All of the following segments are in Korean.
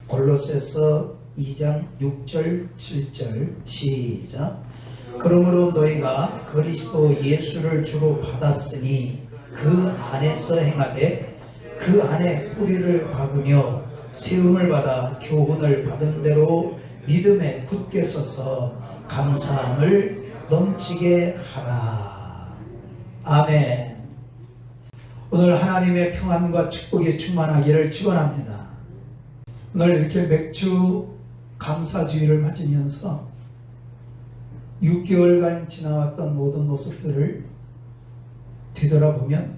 골로새서 2장 6절 7절 시작. 그러므로 너희가 그리스도 예수를 주로 받았으니 그 안에서 행하되 그 안에 뿌리를 박으며 세움을 받아 교훈을 받은 대로 믿음에 굳게 서서 감사함을 넘치게 하라. 아멘. 오늘 하나님의 평안과 축복이 충만하기를 축원합니다. 오늘 이렇게 맥주 감사주의를 맞으면서 6개월간 지나왔던 모든 모습들을 뒤돌아보면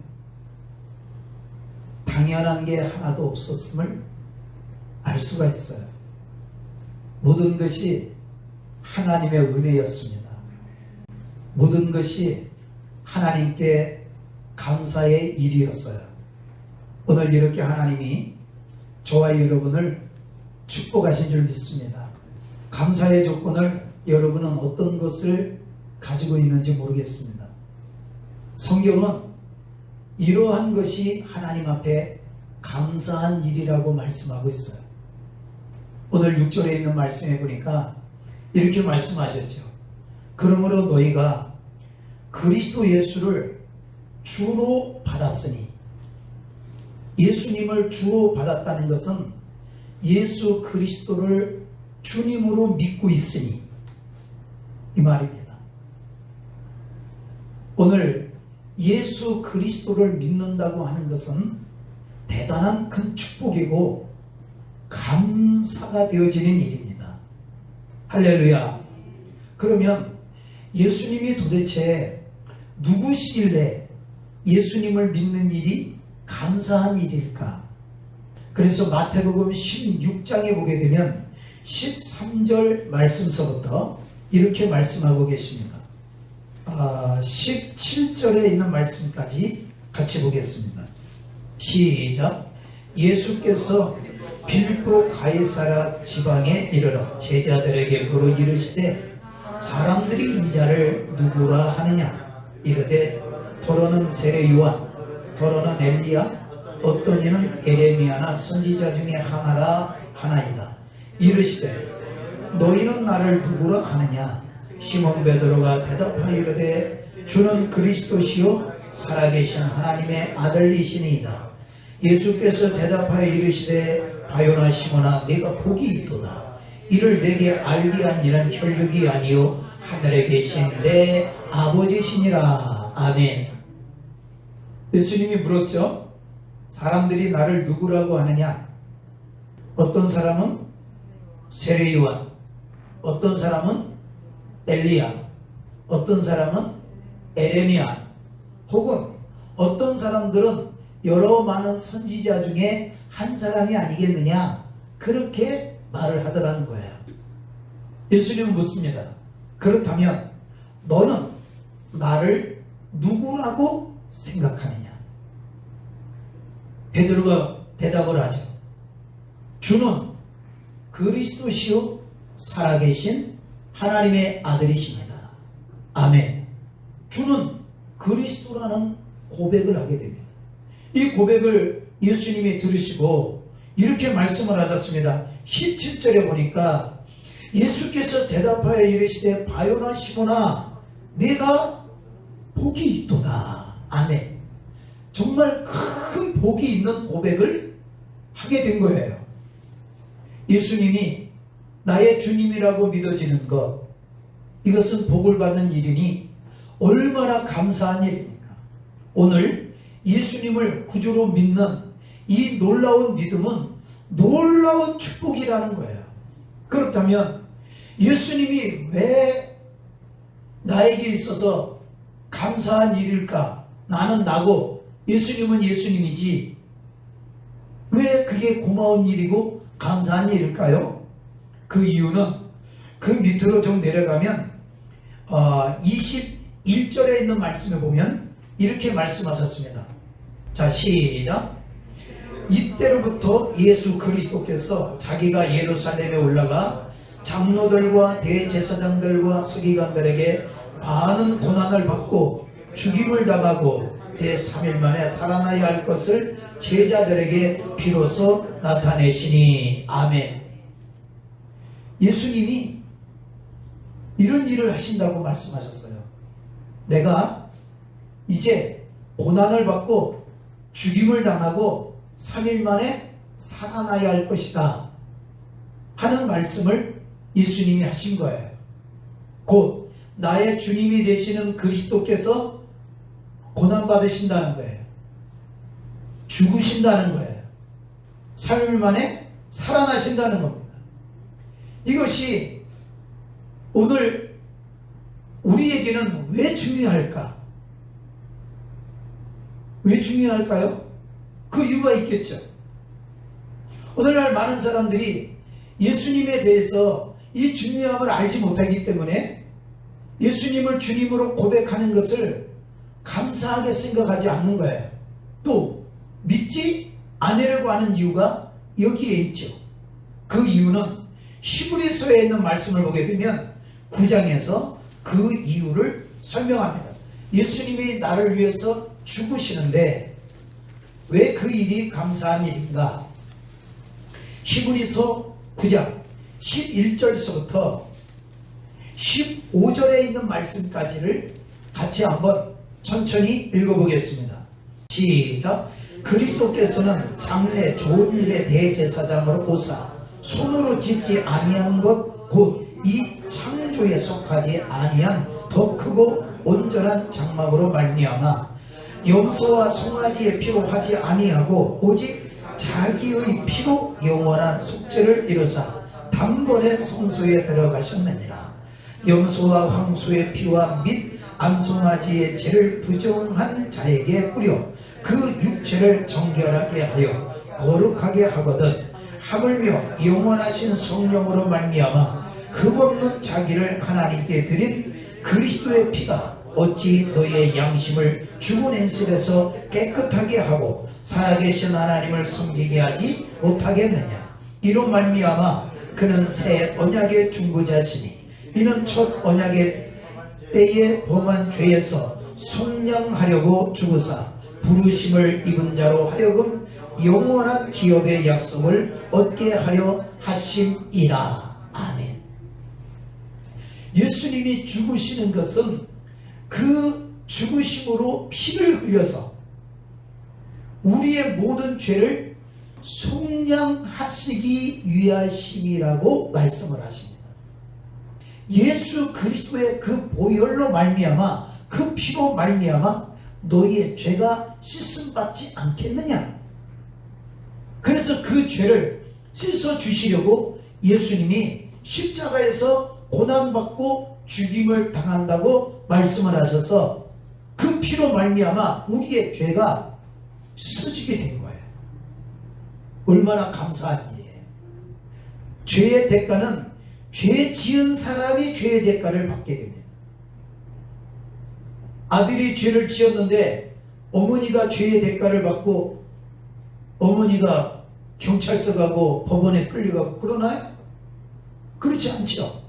당연한 게 하나도 없었음을 알 수가 있어요. 모든 것이 하나님의 은혜였습니다. 모든 것이 하나님께 감사의 일이었어요. 오늘 이렇게 하나님이 저와 여러분을 축복하신 줄 믿습니다. 감사의 조건을 여러분은 어떤 것을 가지고 있는지 모르겠습니다. 성경은 이러한 것이 하나님 앞에 감사한 일이라고 말씀하고 있어요. 오늘 6절에 있는 말씀에 보니까 이렇게 말씀하셨죠. 그러므로 너희가 그리스도 예수를 주로 받았으니, 예수님을 주로 받았다는 것은 예수 그리스도를 주님으로 믿고 있으니 이 말입니다. 오늘 예수 그리스도를 믿는다고 하는 것은 대단한 큰 축복이고 감사가 되어지는 일입니다. 할렐루야. 그러면 예수님이 도대체 누구시길래 예수님을 믿는 일이 감사한 일일까? 그래서 마태복음 16장에 보게 되면 13절 말씀서부터 이렇게 말씀하고 계십니다. 17절에 있는 말씀까지 같이 보겠습니다. 시작. 예수께서 빌립보 가이사랴 지방에 이르러 제자들에게 물어 이르시되 사람들이 인자를 누구라 하느냐? 이르되 더러는 세례 요한, 더러는 엘리야, 어떤 이는 에레미야나 선지자 중에 하나라 하나이다. 이르시되 너희는 나를 누구라 하느냐? 시몬 베드로가 대답하여 이르되 주는 그리스도시요 살아계신 하나님의 아들이시니이다. 예수께서 대답하여 이르시되 바요나 시몬아 네가 복이 있도다. 이를 내게 알게 한 이는 혈육이 아니요 하늘에 계신 내 아버지시니라. 아멘. 예수님이 물었죠. 사람들이 나를 누구라고 하느냐? 어떤 사람은 세례 요한, 어떤 사람은 엘리야, 어떤 사람은 에레미야, 혹은 어떤 사람들은 여러 많은 선지자 중에 한 사람이 아니겠느냐, 그렇게 말을 하더라는 거예요. 예수님은 묻습니다. 그렇다면 너는 나를 누구라고 생각하느냐? 베드로가 대답을 하죠. 주는 그리스도시요 살아계신 하나님의 아들이십니다. 아멘. 주는 그리스도라는 고백을 하게 됩니다. 이 고백을 예수님이 들으시고 이렇게 말씀을 하셨습니다. 17절에 보니까 예수께서 대답하여 이르시되 바요나 시몬아 네가 복이 있도다. 아멘. 정말 큰 복이 있는 고백을 하게 된 거예요. 예수님이 나의 주님이라고 믿어지는 것, 이것은 복을 받는 일이니 얼마나 감사한 일입니까? 오늘 예수님을 구주로 믿는 이 놀라운 믿음은 놀라운 축복이라는 거예요. 그렇다면 예수님이 왜 나에게 있어서 감사한 일일까? 나는 나고 예수님은 예수님이지 왜 그게 고마운 일이고 감사한 일일까요? 그 이유는 그 밑으로 좀 내려가면 21절에 있는 말씀에 보면 이렇게 말씀하셨습니다. 자, 시작. 이때로부터 예수 그리스도께서 자기가 예루살렘에 올라가 장로들과 대제사장들과 서기관들에게 많은 고난을 받고 죽임을 당하고 제3일 만에 살아나야 할 것을 제자들에게 비로소 나타내시니. 아멘. 예수님이 이런 일을 하신다고 말씀하셨어요. 내가 이제 고난을 받고 죽임을 당하고 3일 만에 살아나야 할 것이다 하는 말씀을 예수님이 하신 거예요. 곧 나의 주님이 되시는 그리스도께서 고난받으신다는 거예요. 죽으신다는 거예요. 3일 만에 살아나신다는 겁니다. 이것이 오늘 우리에게는 왜 중요할까? 왜 중요할까요? 그 이유가 있겠죠. 오늘날 많은 사람들이 예수님에 대해서 이 중요함을 알지 못하기 때문에 예수님을 주님으로 고백하는 것을 감사하게 생각하지 않는 거예요. 또 믿지 않으려고 하는 이유가 여기에 있죠. 그 이유는 히브리서에 있는 말씀을 보게 되면 9장에서 그 이유를 설명합니다. 예수님이 나를 위해서 죽으시는데 왜 그 일이 감사한 일인가? 히브리서 9장 11절서부터 15절에 있는 말씀까지를 같이 한번 천천히 읽어보겠습니다. 시작. 그리스도께서는 장래 좋은 일의 대제사장으로 오사 손으로 짓지 아니한 것 곧 이 창조에 속하지 아니한 더 크고 온전한 장막으로 말미암아 염소와 송아지의 피로 하지 아니하고 오직 자기의 피로 영원한 속죄를 이루사 단번에 성소에 들어가셨느니라. 염소와 황소의 피와 및 암송아지의 죄를 부정한 자에게 뿌려 그 육체를 정결하게 하여 거룩하게 하거든 하물며 영원하신 성령으로 말미암아 흠없는 자기를 하나님께 드린 그리스도의 피가 어찌 너의 양심을 죽은 행실에서 깨끗하게 하고 살아계신 하나님을 섬기게 하지 못하겠느냐. 이로 말미암아 그는 새 언약의 중보자시니 이는 첫 언약의 때에 범한 죄에서 속량하려고 죽으사 부르심을 입은 자로 하여금 영원한 기업의 약속을 얻게 하려 하심이라. 아멘. 예수님이 죽으시는 것은 그 죽으심으로 피를 흘려서 우리의 모든 죄를 속량하시기 위하심이라고 말씀을 하십니다. 예수 그리스도의 그 보혈로 말미암아 그 피로 말미암아 너희의 죄가 씻음받지 않겠느냐. 그래서 그 죄를 씻어주시려고 예수님이 십자가에서 고난받고 죽임을 당한다고 말씀을 하셔서 그 피로 말미암아 우리의 죄가 씻어지게 된 거예요. 얼마나 감사한 일이에요. 죄의 대가는 죄 지은 사람이 죄의 대가를 받게 됩니다. 아들이 죄를 지었는데 어머니가 죄의 대가를 받고 어머니가 경찰서 가고 법원에 끌려가고 그러나요? 그렇지 않죠.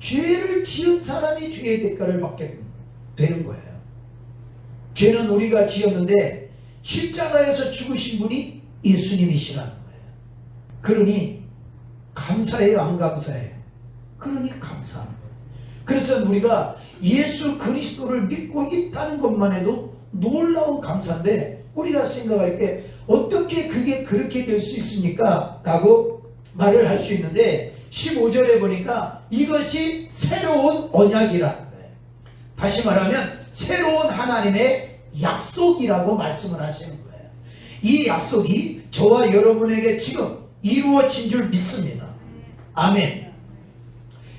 죄를 지은 사람이 죄의 대가를 받게 되는 거예요. 죄는 우리가 지었는데 십자가에서 죽으신 분이 예수님이시라는 거예요. 그러니 감사해요, 안 감사해요? 그러니 감사한 거예요. 그래서 우리가 예수 그리스도를 믿고 있다는 것만 해도 놀라운 감사인데 우리가 생각할 때 어떻게 그게 그렇게 될 수 있습니까? 라고 말을 할 수 있는데 15절에 보니까 이것이 새로운 언약이라는 거예요. 다시 말하면 새로운 하나님의 약속이라고 말씀을 하시는 거예요. 이 약속이 저와 여러분에게 지금 이루어진 줄 믿습니다. 아멘.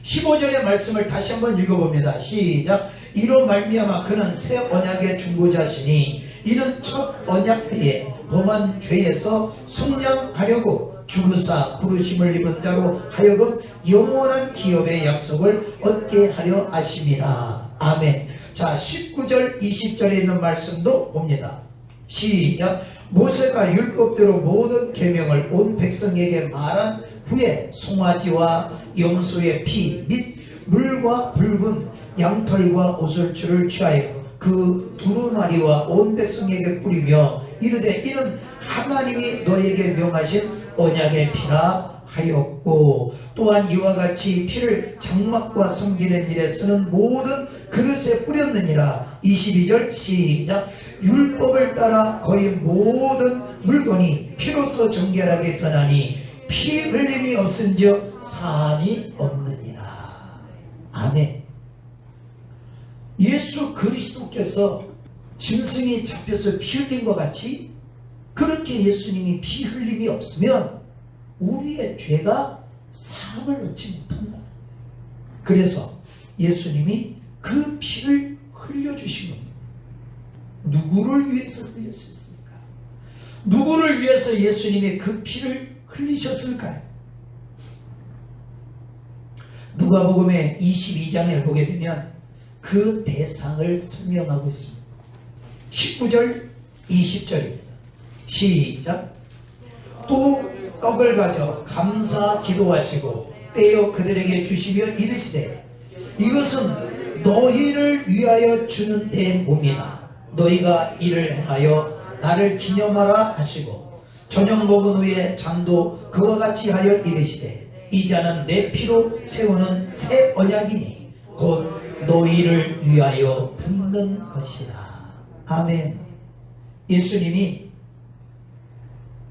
15절의 말씀을 다시 한번 읽어봅니다. 시작. 이로 말미암아 그는 새 언약의 중보자시니 이는 첫 언약 때에 범한 죄에서 속량하려고 죽으사 부르심을 입은 자로 하여금 영원한 기업의 약속을 얻게 하려 하심이라. 아멘. 자, 19절 20절에 있는 말씀도 봅니다. 시작. 모세가 율법대로 모든 계명을 온 백성에게 말한 후에 송아지와 염소의 피 및 물과 붉은 양털과 오솔줄을 취하여 그 두루마리와 온 백성에게 뿌리며 이르되 이는 하나님이 너에게 명하신 언약의 피라 하였고 또한 이와 같이 피를 장막과 섬기는 일에 쓰는 모든 그릇에 뿌렸느니라. 22절 시작. 율법을 따라 거의 모든 물건이 피로써 정결하게 변하니 피 흘림이 없은즉 사함이 없느니라. 아멘. 예수 그리스도께서 짐승이 잡혀서 피 흘린 것 같이 그렇게 예수님이 피 흘림이 없으면 우리의 죄가 사함을 얻지 못한다. 그래서 예수님이 그 피를 흘려주신 겁니다. 누구를 위해서 흘렸을까? 누구를 위해서 예수님이 그 피를 흘리셨을까요? 누가복음의 22장을 보게 되면 그 대상을 설명하고 있습니다. 19절 20절입니다. 시작. 또 떡을 가져 감사 기도하시고 떼어 그들에게 주시며 이르시되 이것은 너희를 위하여 주는 내 몸이라. 너희가 이를 행하여 나를 기념하라 하시고 저녁 먹은 후에 잔도 그와 같이 하여 이르시되 이 잔은 내 피로 세우는 새 언약이니 곧 너희를 위하여 붓는 것이라. 아멘. 예수님이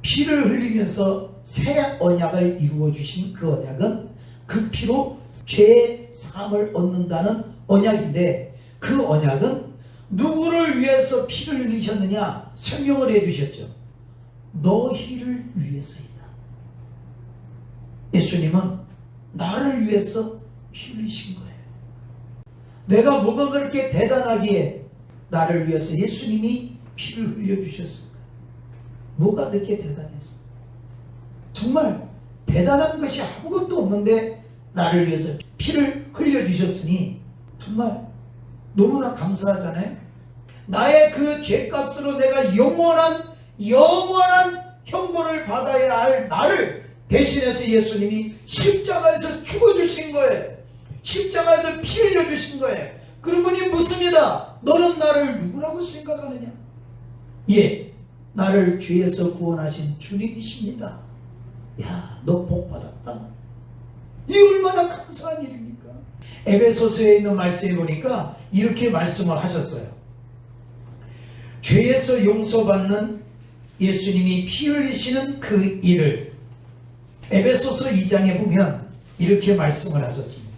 피를 흘리면서 새 언약을 이루어 주신 그 언약은 그 피로 죄의 사함을 얻는다는 언약인데 그 언약은 누구를 위해서 피를 흘리셨느냐 설명을 해주셨죠. 너희를 위해서이다. 예수님은 나를 위해서 피 흘리신 거예요. 내가 뭐가 그렇게 대단하기에 나를 위해서 예수님이 피를 흘려주셨을까? 뭐가 그렇게 대단해서? 정말 대단한 것이 아무것도 없는데 나를 위해서 피를 흘려주셨으니 정말 너무나 감사하잖아요. 나의 그 죄값으로 내가 영원한 형벌을 받아야 할 나를 대신해서 예수님이 십자가에서 죽어주신 거예요. 십자가에서 피 흘려주신 거예요. 그러분이 묻습니다. 너는 나를 누구라고 생각하느냐? 예, 나를 죄에서 구원하신 주님이십니다. 야, 너 복 받았다. 이 얼마나 감사한 일입니까? 에베소서에 있는 말씀에 보니까 이렇게 말씀을 하셨어요. 죄에서 용서받는 예수님이 피 흘리시는 그 일을 에베소서 2장에 보면 이렇게 말씀을 하셨습니다.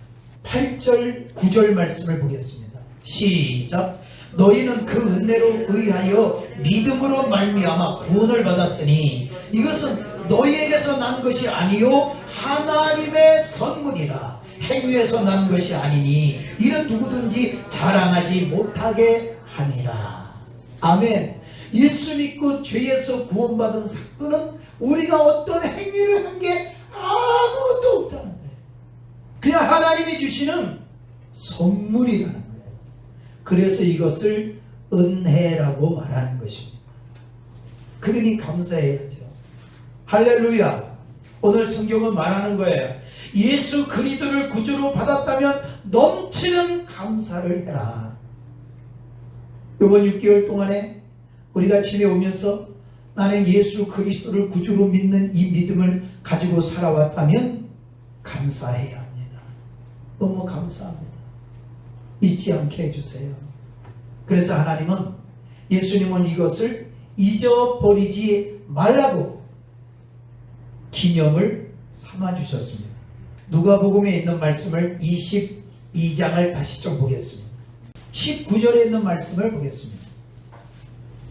8절 9절 말씀을 보겠습니다. 시작. 너희는 그 은혜로 의하여 믿음으로 말미암아 구원을 받았으니 이것은 너희에게서 난 것이 아니요 하나님의 선물이라. 행위에서 난 것이 아니니 이는 누구든지 자랑하지 못하게 함이라. 아멘. 예수 믿고 죄에서 구원받은 사건은 우리가 어떤 행위를 한 게 아무것도 없다는 거예요. 그냥 하나님이 주시는 선물이라는 거예요. 그래서 이것을 은혜라고 말하는 것입니다. 그러니 감사해야죠. 할렐루야. 오늘 성경은 말하는 거예요. 예수 그리스도를 구주로 받았다면 넘치는 감사를 해라. 이번 6개월 동안에 우리가 지내오면서 나는 예수 그리스도를 구주로 믿는 이 믿음을 가지고 살아왔다면 감사해야 합니다. 너무 감사합니다. 잊지 않게 해주세요. 그래서 하나님은 예수님은 이것을 잊어버리지 말라고 기념을 삼아주셨습니다. 누가복음에 있는 말씀을 22장을 다시 좀 보겠습니다. 19절에 있는 말씀을 보겠습니다.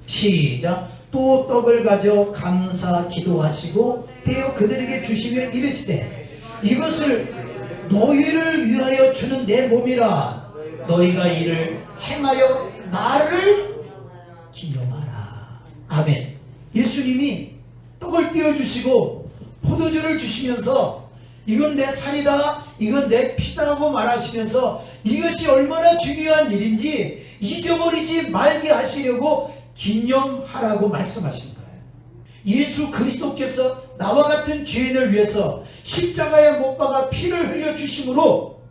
시작. 또 떡을 가져 감사 기도하시고 떼어 그들에게 주시며 이르시되 이것을 너희를 위하여 주는 내 몸이라. 너희가 이를 행하여 나를 기념하라. 아멘. 예수님이 떡을 떼어주시고 포도주를 주시면서 이건 내 살이다, 이건 내 피다라고 말하시면서 이것이 얼마나 중요한 일인지 잊어버리지 말게 하시려고 기념하라고 말씀하신 거예요. 예수 그리스도께서 나와 같은 죄인을 위해서 십자가에 못 박아 피를 흘려주심으로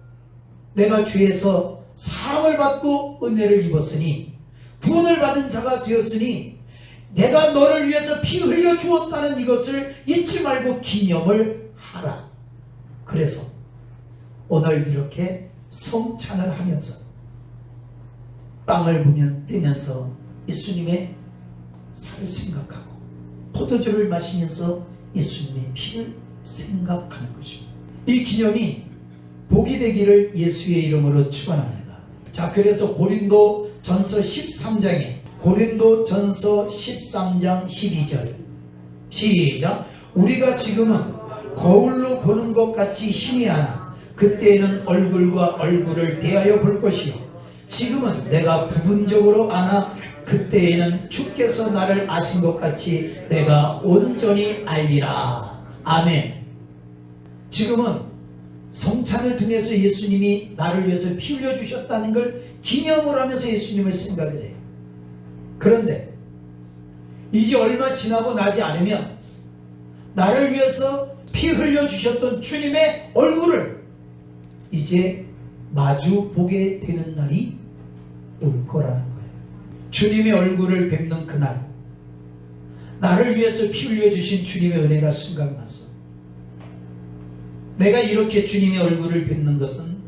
내가 죄에서 사함을 받고 은혜를 입었으니 구원을 받은 자가 되었으니 내가 너를 위해서 피 흘려 주었다는 이것을 잊지 말고 기념을 하라. 그래서 오늘 이렇게 성찬을 하면서 빵을 떼면서 예수님의 살을 생각하고 포도주를 마시면서 예수님의 피를 생각하는 것입니다. 이 기념이 복이 되기를 예수의 이름으로 축원합니다. 자, 그래서 고린도전서 13장에 고린도전서 13장 12절 시작. 우리가 지금은 거울로 보는 것 같이 희미하나 그때에는 얼굴과 얼굴을 대하여 볼 것이요 지금은 내가 부분적으로 아나 그때에는 주께서 나를 아신 것 같이 내가 온전히 알리라. 아멘. 지금은 성찬을 통해서 예수님이 나를 위해서 피 흘려주셨다는 걸 기념을 하면서 예수님을 생각을 해요. 그런데 이제 얼마 지나고 나지 않으면 나를 위해서 피 흘려주셨던 주님의 얼굴을 이제 마주 보게 되는 날이 올 거라는 거예요. 주님의 얼굴을 뵙는 그날, 나를 위해서 피 흘려주신 주님의 은혜가 생각나서 내가 이렇게 주님의 얼굴을 뵙는 것은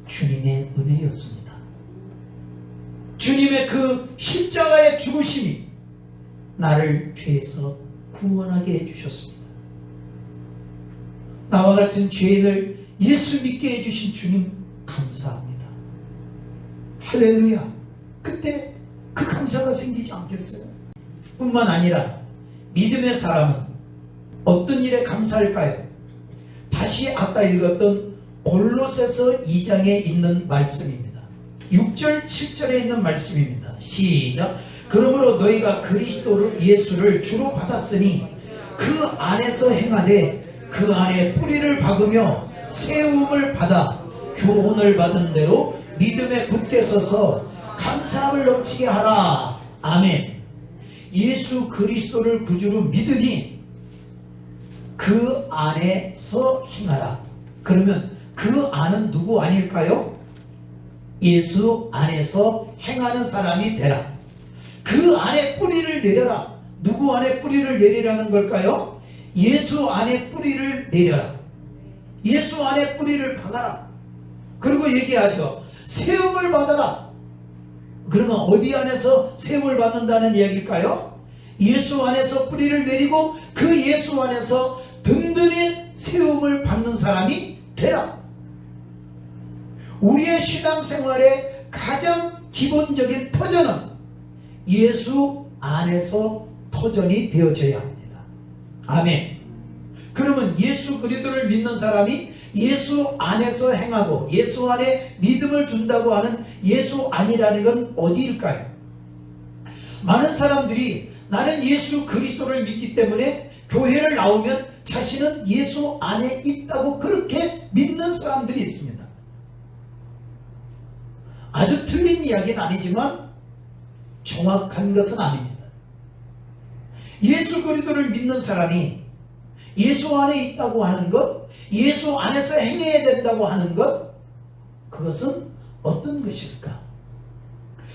주님의 은혜였습니다. 주님의 그 십자가의 죽으심이 나를 죄에서 구원하게 해주셨습니다. 나와 같은 죄인을 예수 믿게 해주신 주님 감사합니다. 할렐루야. 그때 그 감사가 생기지 않겠어요? 뿐만 아니라 믿음의 사람은 어떤 일에 감사할까요? 다시 아까 읽었던 골로새서 2장에 있는 말씀입니다. 6절 7절에 있는 말씀입니다. 시작. 그러므로 너희가 그리스도 예수를 주로 받았으니 그 안에서 행하되 그 안에 뿌리를 박으며 세움을 받아 교훈을 받은 대로 믿음에 굳게 서서 감사함을 넘치게 하라. 아멘. 예수 그리스도를 구주로 믿으니 그 안에서 행하라. 그러면 그 안은 누구 아닐까요? 예수 안에서 행하는 사람이 되라. 그 안에 뿌리를 내려라. 누구 안에 뿌리를 내리라는 걸까요? 예수 안에 뿌리를 내려라. 예수 안에 뿌리를 박아라. 그리고 얘기하죠. 세움을 받아라. 그러면 어디 안에서 세움을 받는다는 이야기일까요? 예수 안에서 뿌리를 내리고 그 예수 안에서 든든히 세움을 받는 사람이 되라. 우리의 신앙생활의 가장 기본적인 터전은 예수 안에서 터전이 되어져야 합니다. 아멘. 그러면 예수 그리스도를 믿는 사람이 예수 안에서 행하고 예수 안에 믿음을 준다고 하는 예수 안이라는 건 어디일까요? 많은 사람들이 나는 예수 그리스도를 믿기 때문에 교회를 나오면 자신은 예수 안에 있다고 그렇게 믿는 사람들이 있습니다. 아주 틀린 이야기는 아니지만 정확한 것은 아닙니다. 예수 그리스도를 믿는 사람이 예수 안에 있다고 하는 것, 예수 안에서 행해야 된다고 하는 것, 그것은 어떤 것일까?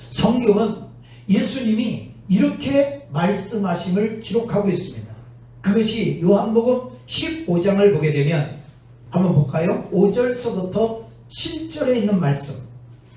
성경은 예수님이 이렇게 말씀하심을 기록하고 있습니다. 그것이 요한복음 15장을 보게 되면 한번 볼까요? 5절서부터 7절에 있는 말씀.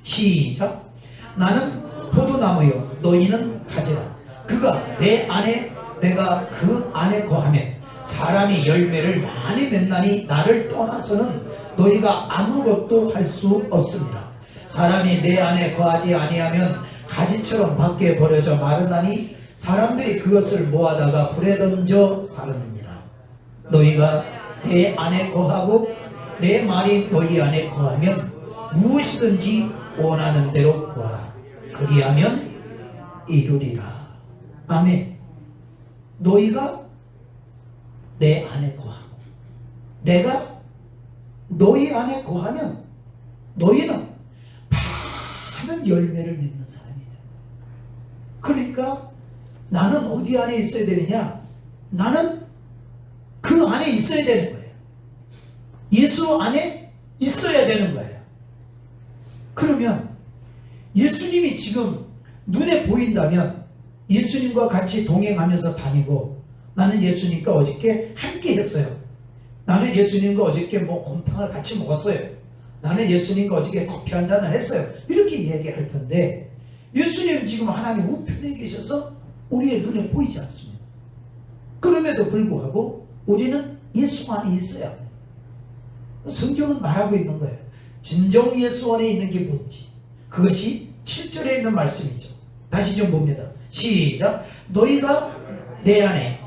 시작. 나는 포도나무요 너희는 가지라. 그가 내 안에 내가 그 안에 거하면 사람이 열매를 많이 맺나니 나를 떠나서는 너희가 아무것도 할 수 없습니다. 사람이 내 안에 거하지 아니하면 가지처럼 밖에 버려져 마르나니 사람들이 그것을 모아다가 불에 던져 사르느니라. 너희가 내 안에 거하고 내 말이 너희 안에 거하면 무엇이든지 원하는 대로 구하라. 그리하면 이루리라. 아멘. 너희가 내 안에 거하고 내가 너희 안에 거하면 너희는 많은 열매를 맺는 사람이다. 그러니까 나는 어디 안에 있어야 되느냐? 나는 그 안에 있어야 되는 거예요. 예수 안에 있어야 되는 거예요. 그러면 예수님이 지금 눈에 보인다면 예수님과 같이 동행하면서 다니고 나는 예수님과 어저께 함께 했어요. 나는 예수님과 어저께 곰탕을 같이 먹었어요. 나는 예수님과 어저께 커피 한 잔을 했어요. 이렇게 얘기할 텐데 예수님 지금 하나님 우편에 계셔서 우리의 눈에 보이지 않습니다. 그럼에도 불구하고 우리는 예수 안에 있어야 합니다. 성경은 말하고 있는 거예요. 진정 예수 안에 있는 게 뭔지. 그것이 7절에 있는 말씀이죠. 다시 좀 봅니다. 시작. 너희가 내 안에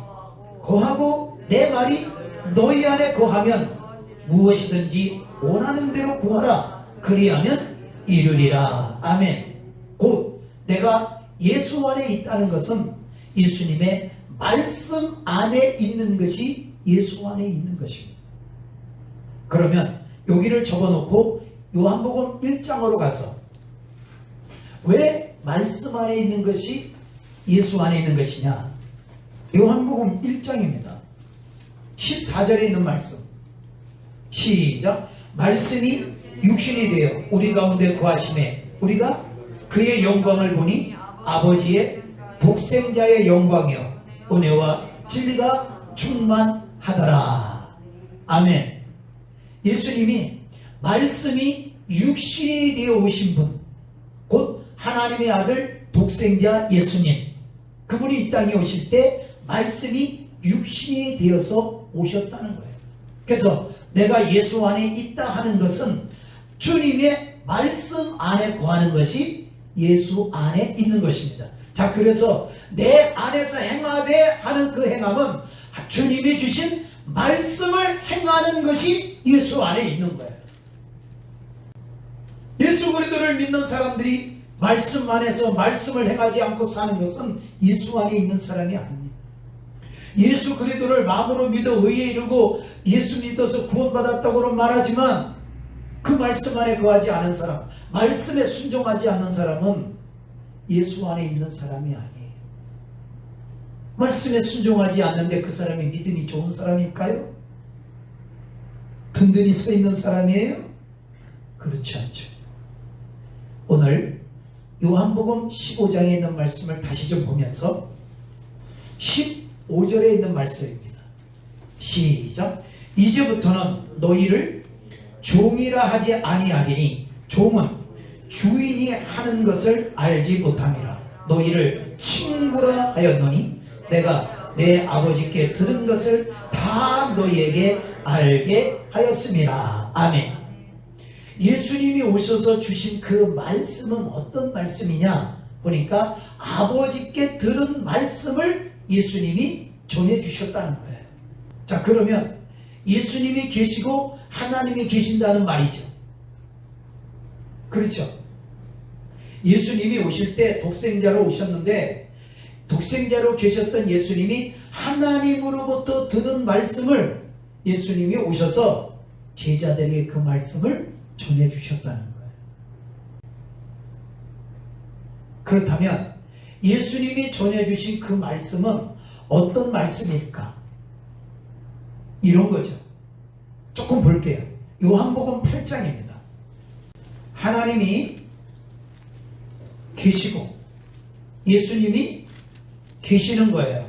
거하고 내 말이 너희 안에 거하면 무엇이든지 원하는 대로 구하라. 그리하면 이루리라. 아멘. 곧 내가 예수 안에 있다는 것은 예수님의 말씀 안에 있는 것이 예수 안에 있는 것입니다. 그러면 여기를 접어놓고 요한복음 1장으로 가서 왜 말씀 안에 있는 것이 예수 안에 있는 것이냐. 요한복음 1장입니다. 14절에 있는 말씀. 시작. 말씀이 육신이 되어 우리 가운데 거하심에 우리가 그의 영광을 보니 아버지의 독생자의 영광이요 은혜와 진리가 충만하더라. 아멘. 예수님이 말씀이 육신이 되어 오신 분, 곧 하나님의 아들 독생자 예수님, 그분이 이 땅에 오실 때 말씀이 육신이 되어서 오셨다는 거예요. 그래서 내가 예수 안에 있다 하는 것은 주님의 말씀 안에 거하는 것이 예수 안에 있는 것입니다. 자, 그래서 내 안에서 행하되 하는 그 행함은 주님이 주신 말씀을 행하는 것이 예수 안에 있는 거예요. 예수 그리스도를 믿는 사람들이 말씀 안에서 말씀을 행하지 않고 사는 것은 예수 안에 있는 사람이 아닙니다. 예수 그리스도를 마음으로 믿어 의에 이르고 예수 믿어서 구원받았다고는 말하지만 그 말씀 안에 거하지 않은 사람, 말씀에 순종하지 않는 사람은 예수 안에 있는 사람이 아니에요. 말씀에 순종하지 않는데 그 사람이 믿음이 좋은 사람일까요? 든든히 서 있는 사람이에요? 그렇지 않죠. 오늘 요한복음 15장에 있는 말씀을 다시 좀 보면서 15절에 있는 말씀입니다. 시작. 이제부터는 너희를 종이라 하지 아니하리니 종은 주인이 하는 것을 알지 못함이라. 너희를 친구라 하였노니 내가 내 아버지께 들은 것을 다 너희에게 알게 하였음이라. 아멘. 예수님이 오셔서 주신 그 말씀은 어떤 말씀이냐 보니까 아버지께 들은 말씀을 예수님이 전해주셨다는 거예요. 자, 그러면 예수님이 계시고 하나님이 계신다는 말이죠. 그렇죠. 예수님이 오실 때 독생자로 오셨는데 독생자로 계셨던 예수님이 하나님으로부터 들은 말씀을 예수님이 오셔서 제자들에게 그 말씀을 전해주셨다는 거예요. 그렇다면 예수님이 전해주신 그 말씀은 어떤 말씀일까? 이런 거죠. 조금 볼게요. 요한복음 8장입니다. 하나님이 계시고 예수님이 계시는 거예요.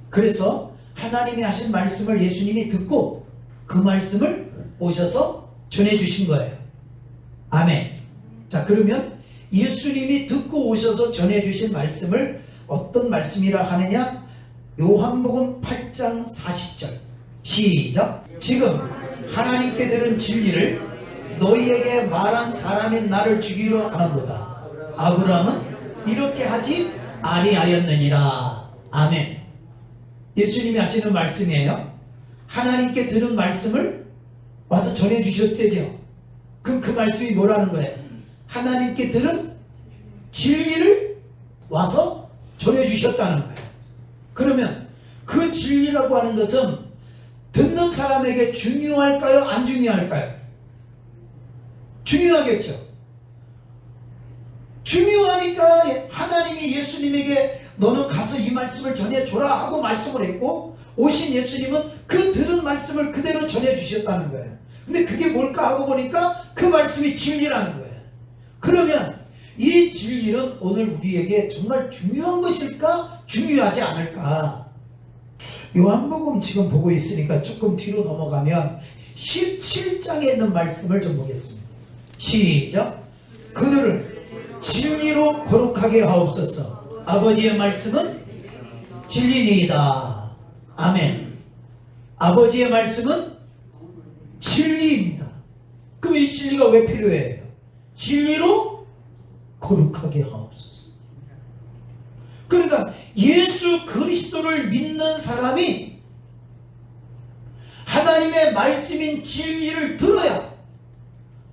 그래서 하나님이 하신 말씀을 예수님이 듣고 그 말씀을 오셔서 전해주신 거예요. 아멘. 자, 그러면 예수님이 듣고 오셔서 전해주신 말씀을 어떤 말씀이라 하느냐? 요한복음 8장 40절 시작. 지금 하나님께 들은 진리를 너희에게 말한 사람인 나를 죽이려 하는도다. 아브라함은 이렇게 하지 아니하였느니라. 아멘. 예수님이 하시는 말씀이에요. 하나님께 들은 말씀을 와서 전해주셨대죠. 그럼 그 말씀이 뭐라는 거예요? 하나님께 들은 진리를 와서 전해주셨다는 거예요. 그러면 그 진리라고 하는 것은 듣는 사람에게 중요할까요? 안 중요할까요? 중요하겠죠. 중요하니까 하나님이 예수님에게 너는 가서 이 말씀을 전해줘라 하고 말씀을 했고 오신 예수님은 그 들은 말씀을 그대로 전해주셨다는 거예요. 근데 그게 뭘까 하고 보니까 그 말씀이 진리라는 거예요. 그러면 이 진리는 오늘 우리에게 정말 중요한 것일까? 중요하지 않을까? 요한복음 지금 보고 있으니까 조금 뒤로 넘어가면 17장에 있는 말씀을 좀 보겠습니다. 시작. 그들을 진리로 거룩하게 하옵소서. 아버지의 말씀은 진리니이다. 아멘. 아버지의 말씀은 진리입니다. 그럼 이 진리가 왜 필요해요? 진리로 거룩하게 하옵소서. 그러니까 예수 그리스도를 믿는 사람이 하나님의 말씀인 진리를 들어야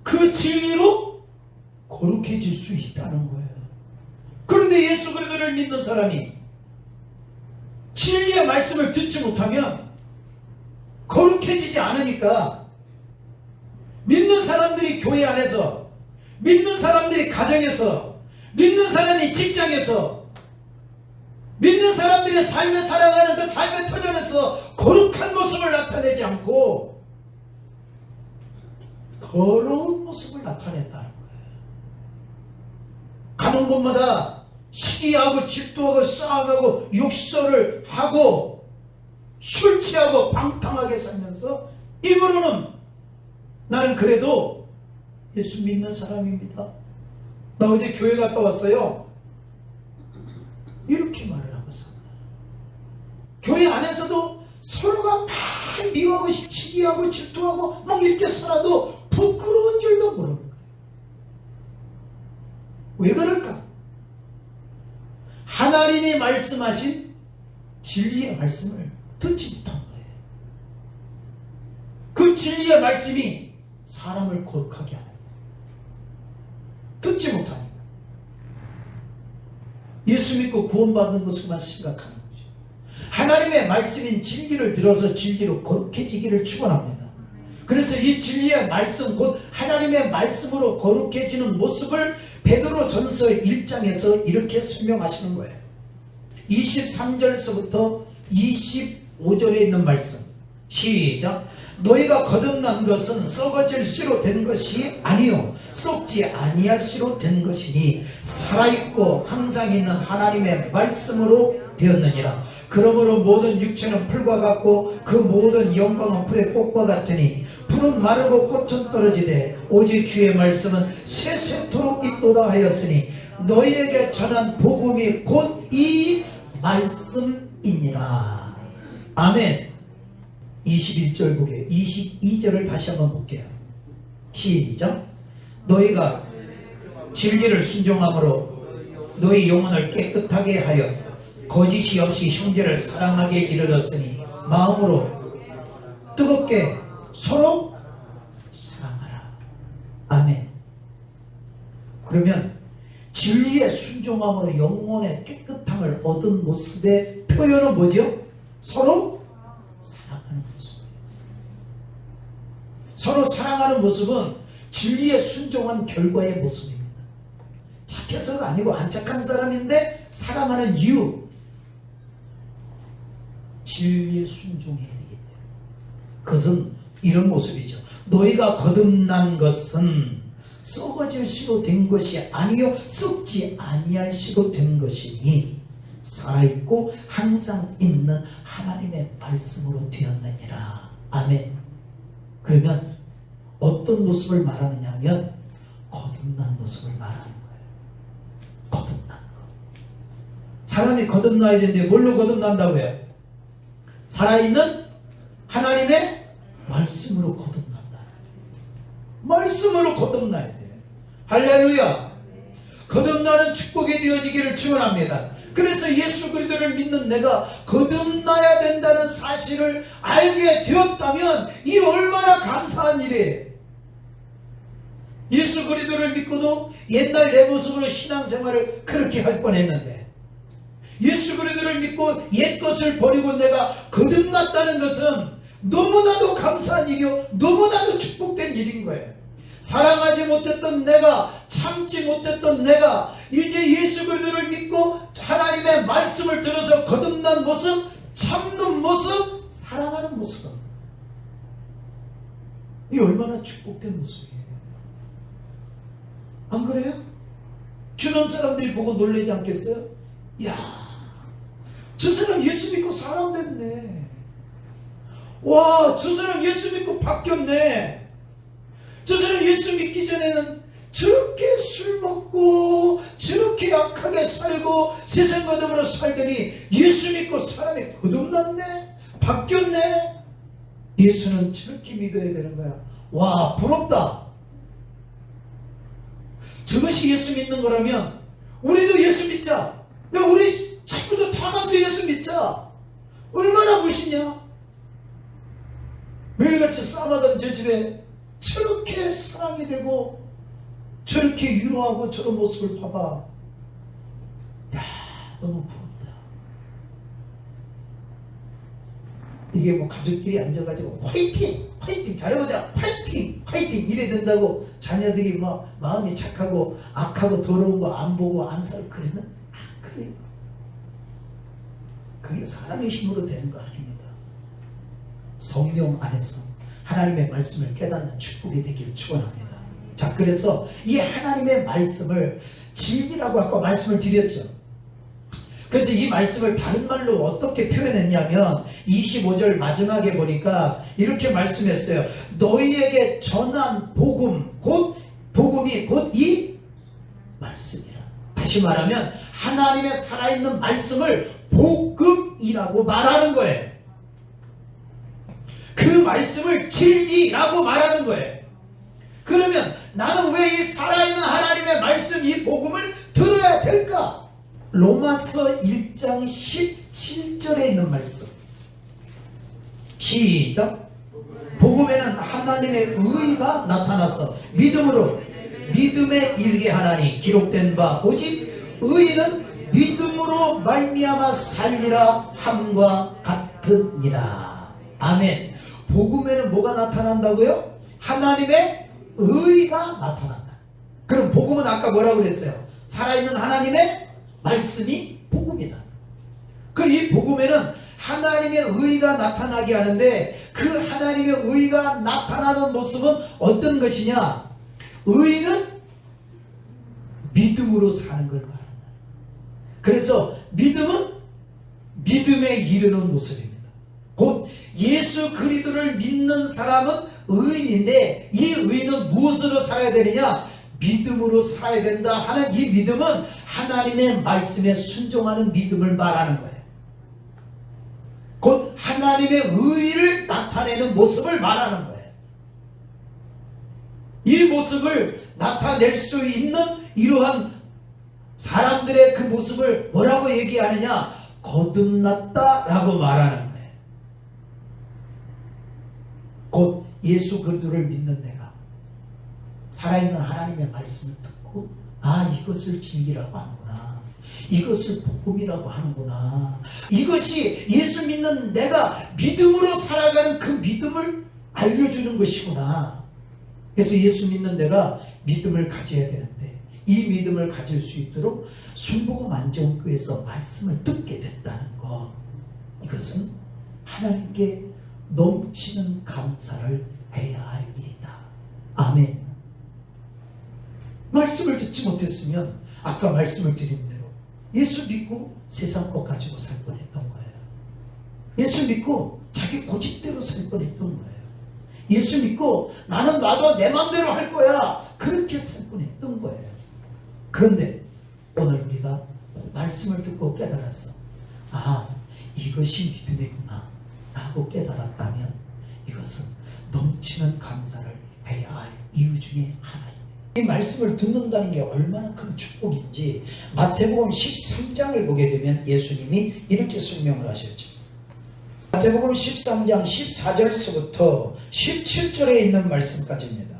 그 진리로 거룩해질 수 있다는 거예요. 그런데 예수 그리스도를 믿는 사람이 진리의 말씀을 듣지 못하면 거룩해지지 않으니까 믿는 사람들이 교회 안에서, 믿는 사람들이 가정에서, 믿는 사람이 직장에서, 믿는 사람들이 삶에 살아가는 그 삶의 터전에서 거룩한 모습을 나타내지 않고 더러운 모습을 나타낸다는 거예요. 가는 곳마다 시기하고 질투하고 싸움하고 욕설을 하고 술 취하고 방탕하게 살면서 입으로는 나는 그래도 예수 믿는 사람입니다. 나 어제 교회 갔다 왔어요. 이렇게 말을 하고 살아요. 교회 안에서도 서로가 막 미워하고 시기하고 질투하고 막 이렇게 살아도 부끄러운 줄도 모르는 거예요. 왜 그럴까? 하나님이 말씀하신 진리의 말씀을 듣지 못한 거예요. 그 진리의 말씀이 사람을 거룩하게 하는 거예요. 듣지 못하니까. 예수 믿고 구원받는 것만 심각한 거죠. 하나님의 말씀인 진리를 들어서 진리로 거룩해지기를 축원합니다. 그래서 이 진리의 말씀, 곧 하나님의 말씀으로 거룩해지는 모습을 베드로전서 1장에서 이렇게 설명하시는 거예요. 23절서부터 25절에 있는 말씀. 시작. 너희가 거듭난 것은 썩어질 씨로 된 것이 아니요 썩지 아니할 씨로 된 것이니 살아있고 항상 있는 하나님의 말씀으로 되었느니라. 그러므로 모든 육체는 풀과 같고 그 모든 영광은 풀의 꽃과 같으니 풀은 마르고 꽃은 떨어지되 오직 주의 말씀은 세세토록 있도다 하였으니 너희에게 전한 복음이 곧 이 말씀이니라. 아멘. 21절 보게요. 22절을 다시 한번 볼게요. 시작. 너희가 진리를 순종함으로 너희 영혼을 깨끗하게 하여 거짓이 없이 형제를 사랑하게 이르렀으니 마음으로 뜨겁게 서로 사랑하라. 아멘. 그러면 진리의 순종함으로 영혼의 깨끗함을 얻은 모습의 표현은 뭐죠? 서로 사랑하는 모습. 서로 사랑하는 모습은 진리에 순종한 결과의 모습입니다. 착해서가 아니고 안 착한 사람인데 사랑하는 이유, 진리에 순종해야 되기 때문에. 그것은 이런 모습이죠. 너희가 거듭난 것은 썩어질 씨로 된 것이 아니요 썩지 아니할 씨로 된 것이니 살아있고 항상 있는 하나님의 말씀으로 되었느니라. 아멘. 그러면 어떤 모습을 말하느냐 하면 거듭난 모습을 말하는 거예요. 거듭난 거. 사람이 거듭나야 되는데 뭘로 거듭난다고 해요? 살아있는 하나님의 말씀으로 거듭난다. 말씀으로 거듭나야 돼. 할렐루야. 거듭나는 축복이 되어지기를 축원합니다. 그래서 예수 그리스도를 믿는 내가 거듭나야 된다는 사실을 알게 되었다면 이 얼마나 감사한 일이에요. 예수 그리스도를 믿고도 옛날 내 모습으로 신앙생활을 그렇게 할 뻔했는데 예수 그리스도를 믿고 옛것을 버리고 내가 거듭났다는 것은 너무나도 감사한 일이요 너무나도 축복된 일인 거예요. 사랑하지 못했던 내가, 참지 못했던 내가 이제 예수 그리스도를 믿고 하나님의 말씀을 들어서 거듭난 모습, 참는 모습, 사랑하는 모습은 이 얼마나 축복된 모습이에요. 안 그래요? 주변 사람들이 보고 놀라지 않겠어요? 야, 저 사람 예수 믿고 사람 됐네. 와, 저 사람 예수 믿고 바뀌었네. 저 사람 예수 믿기 전에는 저렇게 술 먹고 저렇게 약하게 살고 세상과 더불어 살더니 예수 믿고 사람이 거듭났네, 바뀌었네. 예수는 저렇게 믿어야 되는 거야. 와, 부럽다. 저것이 예수 믿는 거라면 우리도 예수 믿자. 우리 친구도 다 가서 예수 믿자. 얼마나 멋있냐. 매일같이 싸마던 저 집에 저렇게 사랑이 되고 저렇게 위로하고 저런 모습을 봐봐. 야, 너무 부럽다. 이게 뭐 가족끼리 앉아가지고 화이팅! 화이팅! 잘해보자! 화이팅! 화이팅! 이래 된다고 자녀들이 뭐 마음이 착하고 악하고 더러운 거 안 보고 안 살 그래는 안 그래요. 그게 사람의 힘으로 되는 거 아닙니다. 성령 안에서 하나님의 말씀을 깨닫는 축복이 되기를 축원합니다. 자, 그래서 이 하나님의 말씀을 진리라고 아까 말씀을 드렸죠. 그래서 이 말씀을 다른 말로 어떻게 표현했냐면 25절 마지막에 보니까 이렇게 말씀했어요. 너희에게 전한 복음, 복음이 곧 이 말씀이라. 다시 말하면 하나님의 살아있는 말씀을 복음이라고 말하는 거예요. 그 말씀을 진리라고 말하는 거예요. 그러면 나는 왜 이 살아있는 하나님의 말씀, 이 복음을 들어야 될까? 로마서 1장 17절에 있는 말씀. 시작. 복음에는 하나님의 의가 나타나서 믿음에 이르게 하나니 기록된 바 오직 의인은 믿음으로 말미암아 살리라 함과 같으니라. 아멘. 복음에는 뭐가 나타난다고요? 하나님의 의가 나타난다. 그럼 복음은 아까 뭐라고 그랬어요? 살아있는 하나님의 말씀이 복음이다. 그럼 이 복음에는 하나님의 의가 나타나게 하는데 그 하나님의 의가 나타나는 모습은 어떤 것이냐? 의는 믿음으로 사는 걸 말한다. 그래서 믿음은 믿음에 이르는 모습입니다. 곧 예수 그리스도를 믿는 사람은 의인인데 이 의인은 무엇으로 살아야 되느냐? 믿음으로 살아야 된다 하는 이 믿음은 하나님의 말씀에 순종하는 믿음을 말하는 거예요. 곧 하나님의 의를 나타내는 모습을 말하는 거예요. 이 모습을 나타낼 수 있는 이러한 사람들의 그 모습을 뭐라고 얘기하느냐? 거듭났다 라고 말하는 거예요. 곧 예수 그리스도를 믿는 내가 살아있는 하나님의 말씀을 듣고 이것을 진리라고 하는구나, 이것을 복음이라고 하는구나, 이것이 예수 믿는 내가 믿음으로 살아가는 그 믿음을 알려주는 것이구나. 그래서 예수 믿는 내가 믿음을 가져야 되는데 이 믿음을 가질 수 있도록 순복음 안전교회에서 말씀을 듣게 됐다는 것, 이것은 하나님께 넘치는 감사를 해야 할 일이다. 아멘. 말씀을 듣지 못했으면 아까 말씀을 드린 대로 예수 믿고 세상 것 가지고 살 뻔했던 거예요. 예수 믿고 자기 고집대로 살 뻔했던 거예요. 예수 믿고 나는 놔도 내 마음대로 할 거야, 그렇게 살 뻔했던 거예요. 그런데 오늘 우리가 말씀을 듣고 깨달아서 이것이 믿음이구나 라고 깨달았다면 이것은 넘치는 감사를 해야 할 이유 중에 하나입니다. 이 말씀을 듣는다는 게 얼마나 큰 축복인지 마태복음 13장을 보게 되면 예수님이 이렇게 설명을 하셨죠. 마태복음 13장 14절서부터 17절에 있는 말씀까지입니다.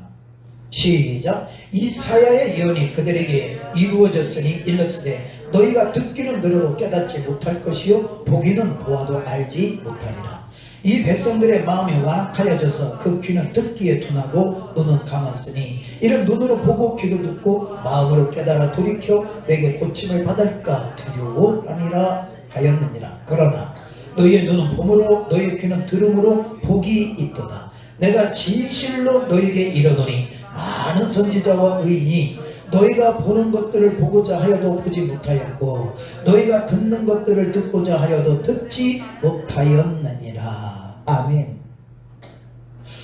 시작. 이사야의 예언이 그들에게 이루어졌으니 일렀으되 너희가 듣기는 들어도 깨닫지 못할 것이요 보기는 보아도 알지 못하리라. 이 백성들의 마음이 완악하여져서 그 귀는 듣기에 둔하고 눈은 감았으니 이는 눈으로 보고 귀로 듣고 마음으로 깨달아 돌이켜 내게 고침을 받을까 두려워하니라 하였느니라. 그러나 너희의 눈은 봄으로 너희의 귀는 들음으로 복이 있도다. 내가 진실로 너희에게 이르노니 많은 선지자와 의인이 너희가 보는 것들을 보고자 하여도 보지 못하였고 너희가 듣는 것들을 듣고자 하여도 듣지 못하였느니라. 아멘.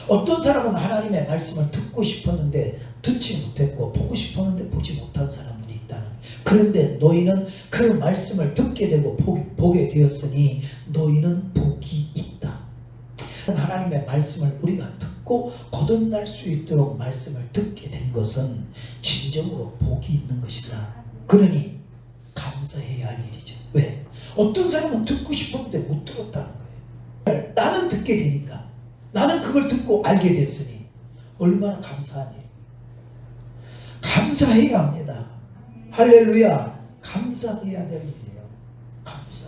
어떤 사람은 하나님의 말씀을 듣고 싶었는데 듣지 못했고 보고 싶었는데 보지 못한 사람들이 있다는 거예요. 그런데 너희는 그 말씀을 듣게 되고 보게 되었으니 너희는 복이 있다. 하나님의 말씀을 우리가 듣고 거듭날 수 있도록 말씀을 듣게 된 것은 진정으로 복이 있는 것이다. 그러니 감사해야 할 일이죠. 왜? 어떤 사람은 듣고 싶었는데 못 들었다는 거예요. 나는 듣게 되니까, 나는 그걸 듣고 알게 됐으니 얼마나 감사한 일이에요. 감사해야 합니다. 할렐루야. 감사해야 될 일이에요. 감사.